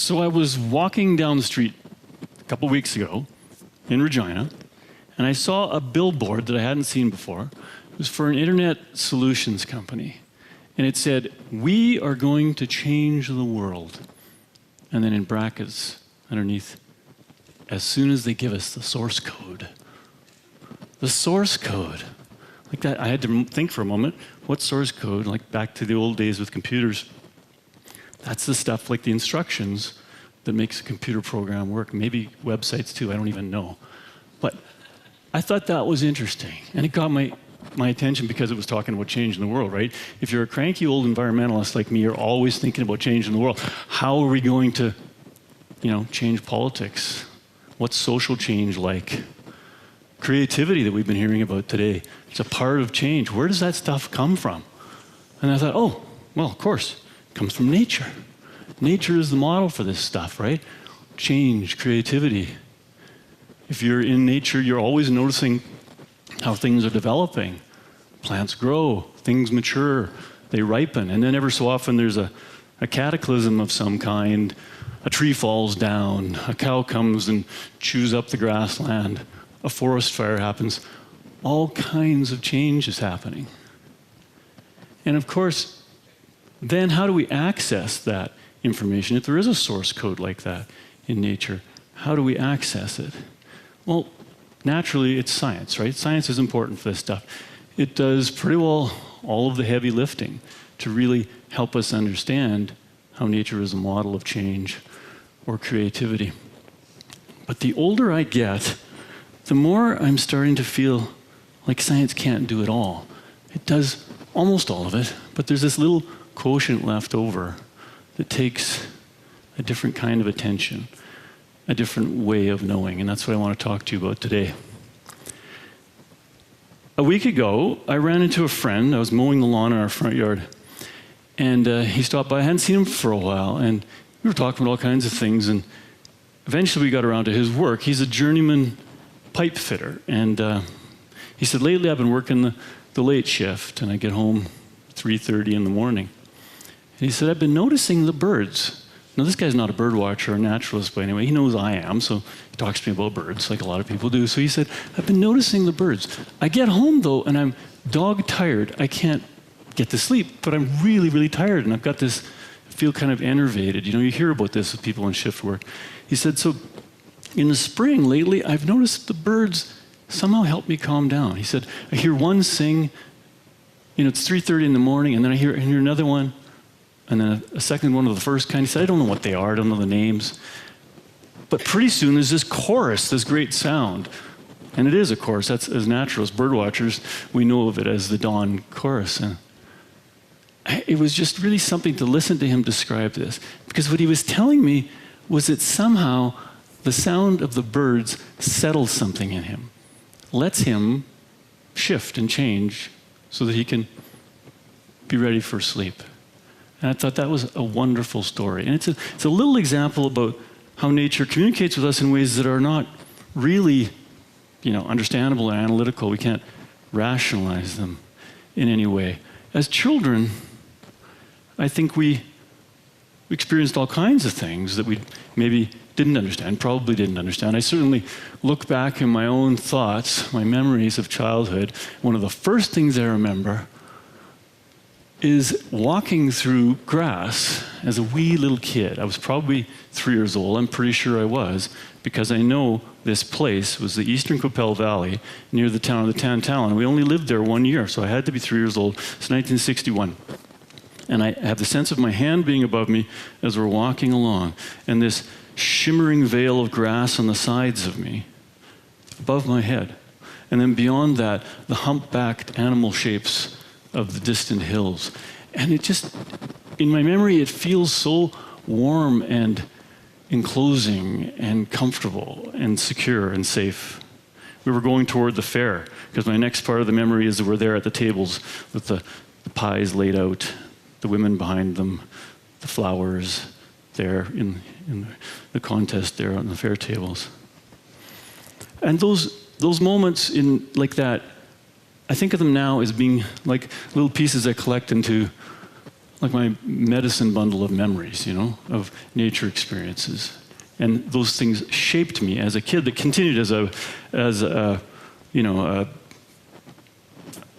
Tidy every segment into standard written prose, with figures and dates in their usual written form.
So I was walking down the street a couple weeks ago in Regina, and I saw a billboard that I hadn't seen before. It was for an internet solutions company. And it said, "We are going to change the world." And then in brackets underneath, as soon as they give us the source code. The source code. Like that, I had to think for a moment, what source code? Like back to the old days with computers. That's the stuff like the instructions that makes a computer program work. Maybe websites too, I don't even know. But I thought that was interesting. And it got my attention because it was talking about changing the world, right? If you're a cranky old environmentalist like me, you're always thinking about changing the world. How are we going to, change politics? What's social change like? Creativity that we've been hearing about today. It's a part of change. Where does that stuff come from? And I thought, oh, well, of course, it comes from nature. Nature is the model for this stuff, right? Change, creativity. If you're in nature, you're always noticing how things are developing. Plants grow, things mature, they ripen, and then ever so often there's a cataclysm of some kind. A tree falls down, a cow comes and chews up the grassland, a forest fire happens. All kinds of change is happening. And of course, then how do we access that information? If there is a source code like that in nature, how do we access it? Well, naturally, it's science, right? Science is important for this stuff. It does pretty well all of the heavy lifting to really help us understand how nature is a model of change or creativity. But the older I get, the more I'm starting to feel like science can't do it all. It does almost all of it, but there's this little quotient left over that takes a different kind of attention, a different way of knowing, and that's what I want to talk to you about today. A week ago, I ran into a friend. I was mowing the lawn in our front yard, and he stopped by. I hadn't seen him for a while, and we were talking about all kinds of things, and eventually we got around to his work. He's a journeyman pipe fitter, and he said, lately I've been working the late shift, and I get home 3:30 in the morning. And he said, I've been noticing the birds. Now, this guy's not a bird watcher or naturalist, but anyway, he knows I am, so he talks to me about birds like a lot of people do. So he said, I've been noticing the birds. I get home, though, and I'm dog-tired. I can't get to sleep, but I'm really, really tired, and I've got this, I feel kind of enervated. You hear about this with people in shift work. He said, so in the spring lately, I've noticed the birds somehow help me calm down. He said, I hear one sing, it's 3:30 in the morning, and then I hear another one, and then a second one of the first kind. He said, I don't know what they are, I don't know the names. But pretty soon there's this chorus, this great sound. And it is a chorus. That's, as naturalists, bird watchers, we know of it as the dawn chorus. And it was just really something to listen to him describe this. Because what he was telling me was that somehow the sound of the birds settles something in him, lets him shift and change so that he can be ready for sleep. And I thought that was a wonderful story. And it's a little example about how nature communicates with us in ways that are not really, understandable or analytical. We can't rationalize them in any way. As children, I think we experienced all kinds of things that we maybe didn't understand, probably didn't understand. I certainly look back in my own thoughts, my memories of childhood. One of the first things I remember is walking through grass as a wee little kid. I was probably 3 years old. I'm pretty sure I was, because I know this place was the Eastern Qu'Appelle Valley near the town of the Tantallon. We only lived there 1 year, so I had to be 3 years old. It's 1961. And I have the sense of my hand being above me as we're walking along, and this shimmering veil of grass on the sides of me, above my head. And then beyond that, the humpbacked animal shapes of the distant hills. And it just, in my memory, it feels so warm and enclosing and comfortable and secure and safe. We were going toward the fair, because my next part of the memory is that we're there at the tables with the pies laid out, the women behind them, the flowers there in the contest there on the fair tables. And those moments in like that, I think of them now as being like little pieces I collect into like my medicine bundle of memories, of nature experiences. And those things shaped me as a kid that continued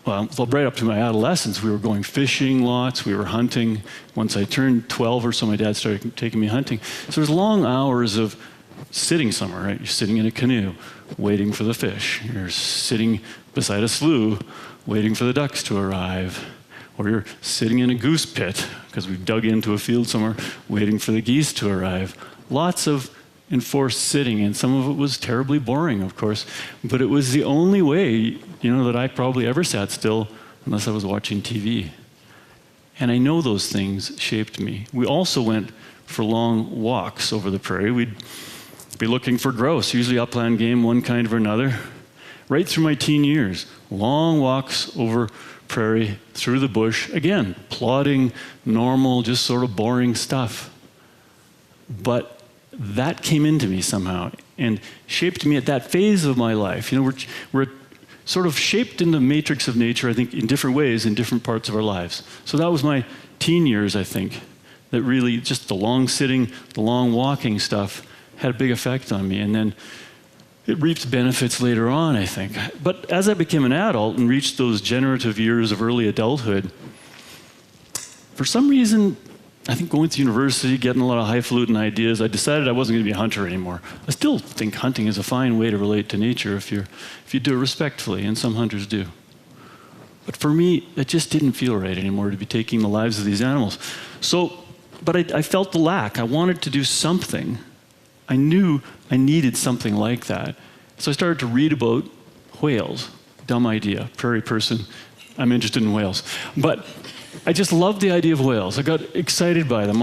well, right up to my adolescence. We were going fishing lots, we were hunting. Once I turned 12 or so, my dad started taking me hunting. So there's long hours of sitting somewhere, right? You're sitting in a canoe, waiting for the fish. You're sitting beside a slough, waiting for the ducks to arrive. Or you're sitting in a goose pit, because we've dug into a field somewhere, waiting for the geese to arrive. Lots of enforced sitting, and some of it was terribly boring, of course, but it was the only way, that I probably ever sat still unless I was watching TV. And I know those things shaped me. We also went for long walks over the prairie. We'd be looking for grouse, usually upland game, one kind or another. Right through my teen years, long walks over prairie, through the bush, again, plodding, normal, just sort of boring stuff. But that came into me somehow and shaped me at that phase of my life. We're sort of shaped in the matrix of nature, I think, in different ways in different parts of our lives. So that was my teen years, I think, that really just the long sitting, the long walking stuff had a big effect on me. And then it reaped benefits later on, I think. But as I became an adult and reached those generative years of early adulthood, for some reason, I think going to university, getting a lot of highfalutin ideas, I decided I wasn't going to be a hunter anymore. I still think hunting is a fine way to relate to nature if you do it respectfully, and some hunters do. But for me, it just didn't feel right anymore to be taking the lives of these animals. But I felt the lack. I wanted to do something. I knew I needed something like that. So I started to read about whales. Dumb idea, prairie person. I'm interested in whales. But I just loved the idea of whales. I got excited by them.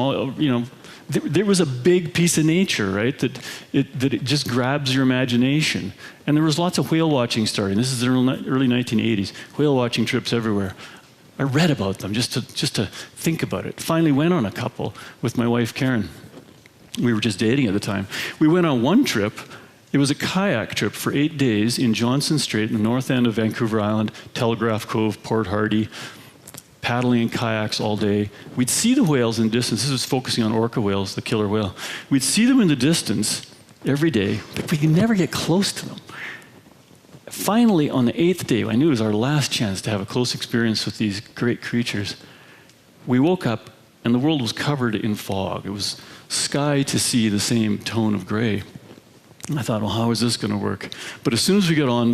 There was a big piece of nature, right, that it just grabs your imagination. And there was lots of whale watching starting. This is the early 1980s. Whale watching trips everywhere. I read about them just to think about it. Finally went on a couple with my wife, Karen. We were just dating at the time. We went on one trip. It was a kayak trip for 8 days in Johnson Strait, in the north end of Vancouver Island, Telegraph Cove, Port Hardy, paddling in kayaks all day. We'd see the whales in the distance. This was focusing on orca whales, the killer whale. We'd see them in the distance every day, but we could never get close to them. Finally, on the 8th day, I knew it was our last chance to have a close experience with these great creatures. We woke up, and the world was covered in fog. It was sky to sea, the same tone of gray. And I thought, well, how is this going to work? But as soon as we got on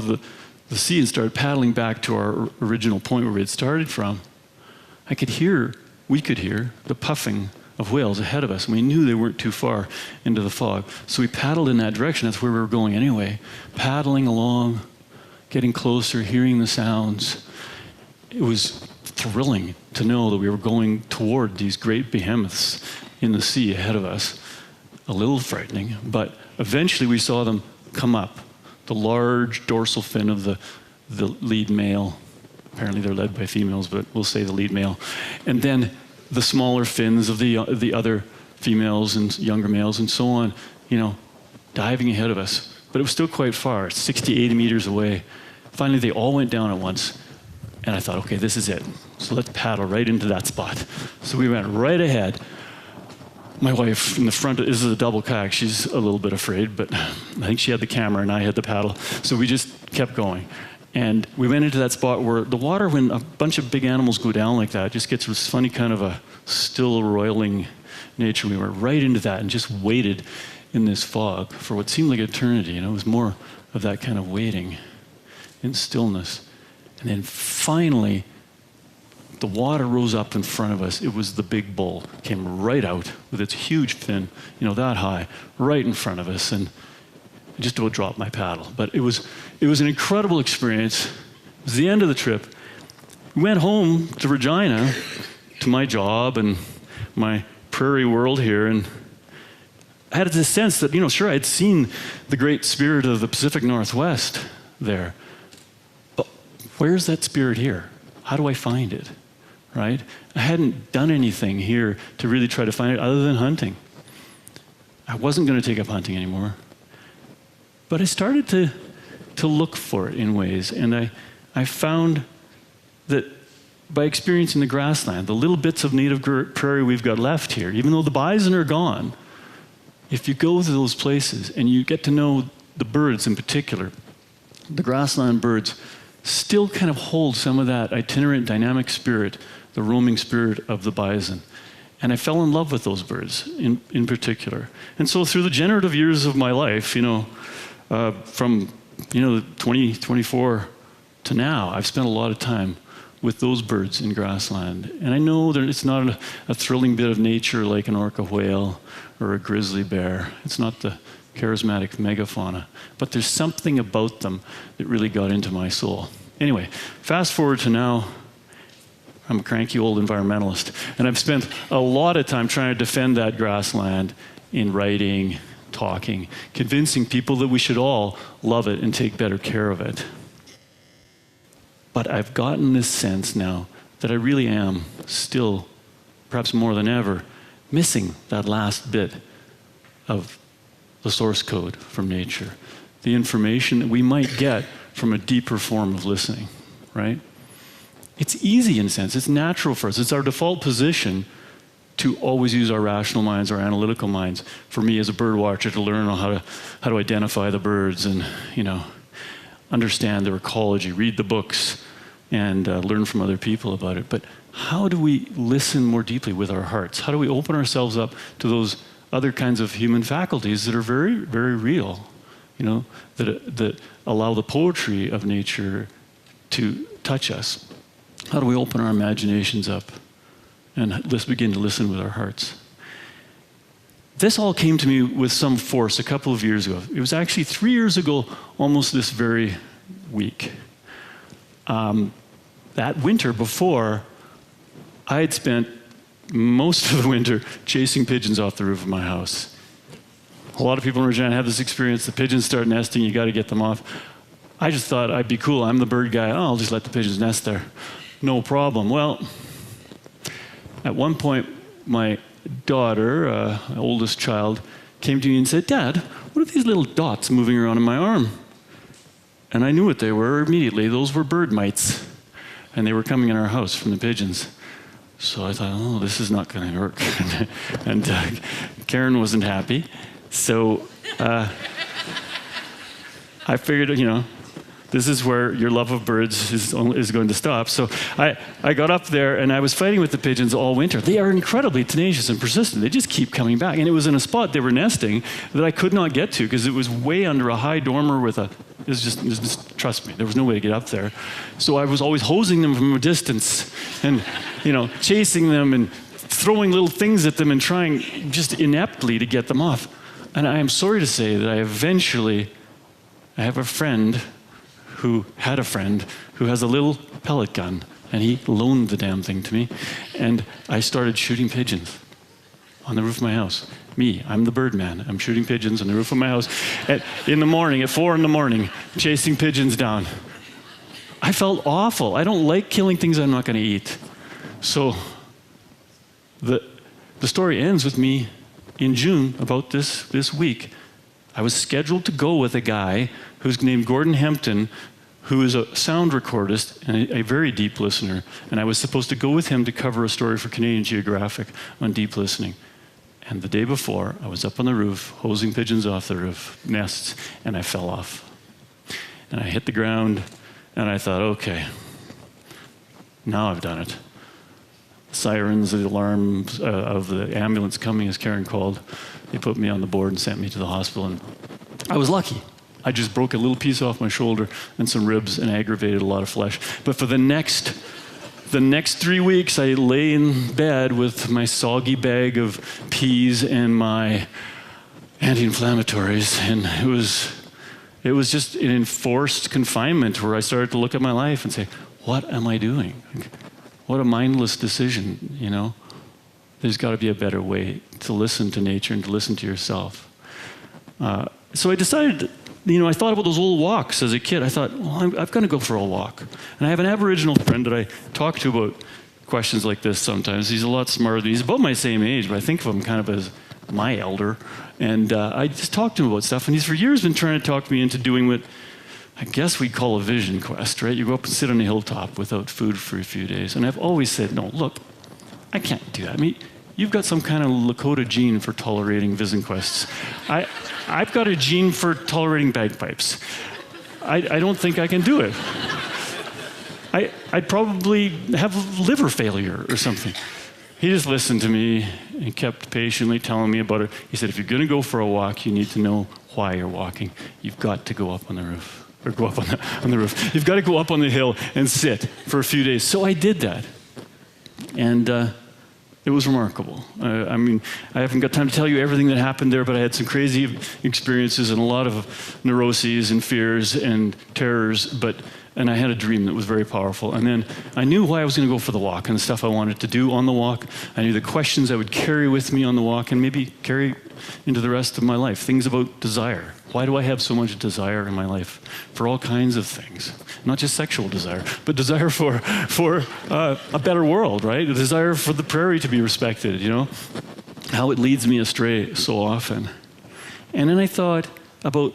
the sea and started paddling back to our original point where we had started from, we could hear the puffing of whales ahead of us, and we knew they weren't too far into the fog. So we paddled in that direction. That's where we were going anyway. Paddling along, getting closer, hearing the sounds. It was thrilling to know that we were going toward these great behemoths in the sea ahead of us. A little frightening, but eventually we saw them come up. The large dorsal fin of the lead male. Apparently they're led by females, but we'll say the lead male. And then the smaller fins of the other females and younger males and so on, diving ahead of us. But it was still quite far, 60, 80 meters away. Finally, they all went down at once. And I thought, okay, this is it. So let's paddle right into that spot. So we went right ahead. My wife in the front, this is a double kayak. She's a little bit afraid, but I think she had the camera and I had the paddle. So we just kept going. And we went into that spot where the water, when a bunch of big animals go down like that, just gets this funny kind of a still roiling nature. We went right into that and just waited in this fog for what seemed like eternity. It was more of that kind of waiting in stillness. And then finally, the water rose up in front of us. It was the big bull. It came right out with its huge fin, that high, right in front of us. And I just about dropped my paddle. But it was an incredible experience. It was the end of the trip. We went home to Regina, to my job and my prairie world here, and I had this sense that, sure, I'd seen the great spirit of the Pacific Northwest there. But where's that spirit here? How do I find it? Right? I hadn't done anything here to really try to find it other than hunting. I wasn't going to take up hunting anymore. But I started to look for it in ways, and I found that by experiencing the grassland, the little bits of native prairie we've got left here. Even though the bison are gone, if you go to those places and you get to know the birds in particular, the grassland birds still kind of hold some of that itinerant, dynamic spirit, the roaming spirit of the bison. And I fell in love with those birds in particular. And so through the generative years of my life, from 2024 to now, I've spent a lot of time with those birds in grassland. And I know that it's not a thrilling bit of nature like an orca whale or a grizzly bear. It's not the charismatic megafauna. But there's something about them that really got into my soul. Anyway, fast forward to now. I'm a cranky old environmentalist. And I've spent a lot of time trying to defend that grassland in writing, talking, convincing people that we should all love it and take better care of it. But I've gotten this sense now that I really am still, perhaps more than ever, missing that last bit of the source code from nature, the information that we might get from a deeper form of listening, right? It's easy in a sense, it's natural for us. It's our default position to always use our rational minds, our analytical minds. For me as a bird watcher, to learn how to identify the birds and, understand their ecology, read the books, and learn from other people about it. But how do we listen more deeply with our hearts? How do we open ourselves up to those other kinds of human faculties that are very, very real, that allow the poetry of nature to touch us? How do we open our imaginations up and let's begin to listen with our hearts? This all came to me with some force a couple of years ago. It was actually 3 years ago, almost this very week. That winter before, I had spent most of the winter chasing pigeons off the roof of my house. A lot of people in Regina have this experience. The pigeons start nesting, you got to get them off. I just thought I'd be cool. I'm the bird guy. I'll just let the pigeons nest there. No problem. Well, at one point, my daughter, oldest child, came to me and said, "Dad, what are these little dots moving around in my arm?" And I knew what they were immediately. Those were bird mites. And they were coming in our house from the pigeons. So I thought, this is not going to work. and Karen wasn't happy. So I figured, this is where your love of birds is going to stop. So I got up there and I was fighting with the pigeons all winter. They are incredibly tenacious and persistent. They just keep coming back. And it was in a spot they were nesting that I could not get to because it was way under a high dormer with just trust me, there was no way to get up there. So I was always hosing them from a distance and, chasing them and throwing little things at them and trying just ineptly to get them off. And I am sorry to say that I have a friend who had a friend who has a little pellet gun, and he loaned the damn thing to me, and I started shooting pigeons on the roof of my house. Me, I'm the bird man. I'm shooting pigeons on the roof of my house in the morning, at 4 a.m, chasing pigeons down. I felt awful. I don't like killing things I'm not going to eat. So the story ends with me in June, about this week. I was scheduled to go with a guy who's named Gordon Hempton, who is a sound recordist and a very deep listener. And I was supposed to go with him to cover a story for Canadian Geographic on deep listening. And the day before, I was up on the roof, hosing pigeons off the roof, nests, and I fell off. And I hit the ground, and I thought, okay, now I've done it. Sirens, the alarms of the ambulance coming, as Karen called, they put me on the board and sent me to the hospital. And I was lucky. I just broke a little piece off my shoulder and some ribs and aggravated a lot of flesh. But for the next 3 weeks, I lay in bed with my soggy bag of peas and my anti-inflammatories, and it was just an enforced confinement where I started to look at my life and say, what am I doing? What a mindless decision, There's got to be a better way to listen to nature and to listen to yourself. So I decided, I thought about those old walks as a kid. I thought, I've got to go for a walk. And I have an Aboriginal friend that I talk to about questions like this sometimes. He's a lot smarter than me. He's about my same age, but I think of him kind of as my elder. And I just talked to him about stuff. And he's for years been trying to talk me into doing what I guess we'd call a vision quest, right? You go up and sit on a hilltop without food for a few days. And I've always said, no, look, I can't do that. I mean, you've got some kind of Lakota gene for tolerating vision quests. I've got a gene for tolerating bagpipes. I don't think I can do it. I'd probably have liver failure or something. He just listened to me and kept patiently telling me about it. He said, if you're going to go for a walk, you need to know why you're walking. You've got to go up on the roof. Or go up on the roof. You've got to go up on the hill and sit for a few days. So I did that. And it was remarkable. I mean, I haven't got time to tell you everything that happened there, but I had some crazy experiences and a lot of neuroses and fears and terrors, and I had a dream that was very powerful. And then I knew why I was going to go for the walk and the stuff I wanted to do on the walk. I knew the questions I would carry with me on the walk and maybe carry into the rest of my life. Things about desire. Why do I have so much desire in my life? For all kinds of things. Not just sexual desire, but desire for a better world, right? A desire for the prairie to be respected, you know? How it leads me astray so often. And then I thought about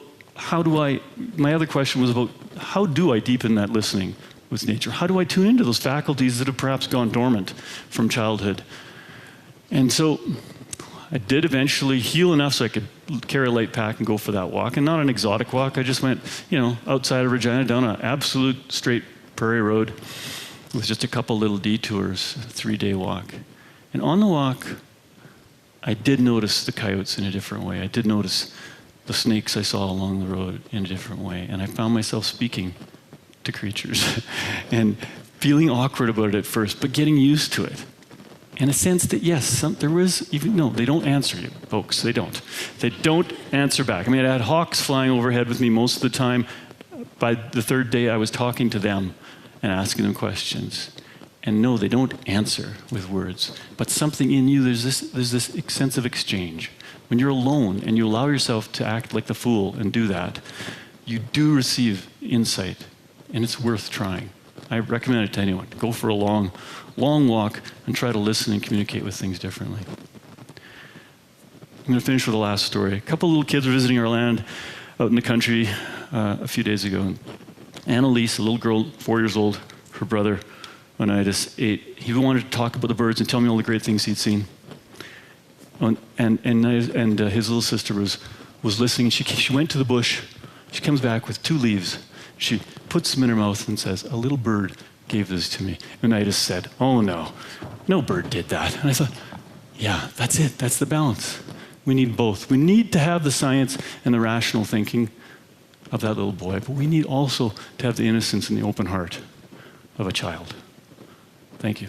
my other question was about how do I deepen that listening with nature? How do I tune into those faculties that have perhaps gone dormant from childhood? And so I did eventually heal enough so I could carry a light pack and go for that walk. And not an exotic walk. I just went, outside of Regina down an absolute straight prairie road with just a couple little detours, a 3-day walk. And on the walk, I did notice the coyotes in a different way. I did notice the snakes I saw along the road in a different way. And I found myself speaking to creatures and feeling awkward about it at first, but getting used to it. In a sense that, yes, they don't answer you, folks. They don't. They don't answer back. I mean, I had hawks flying overhead with me most of the time. By the 3rd day, I was talking to them and asking them questions. And no, they don't answer with words. But something in you, there's this sense of exchange. When you're alone and you allow yourself to act like the fool and do that, you do receive insight, and it's worth trying. I recommend it to anyone. Go for a long walk and try to listen and communicate with things differently. I'm going to finish with the last story. A couple little kids were visiting our land out in the country a few days ago. Annalise, a little girl, 4 years old, her brother, Emanates, 8. He wanted to talk about the birds and tell me all the great things he'd seen. And his little sister was listening. She went to the bush. She comes back with 2 leaves. She puts them in her mouth and says, "A little bird gave this to me." And I just said, "Oh no bird did that." And I thought, yeah, that's it. That's the balance. We need both. We need to have the science and the rational thinking of that little boy, but we need also to have the innocence and the open heart of a child. Thank you.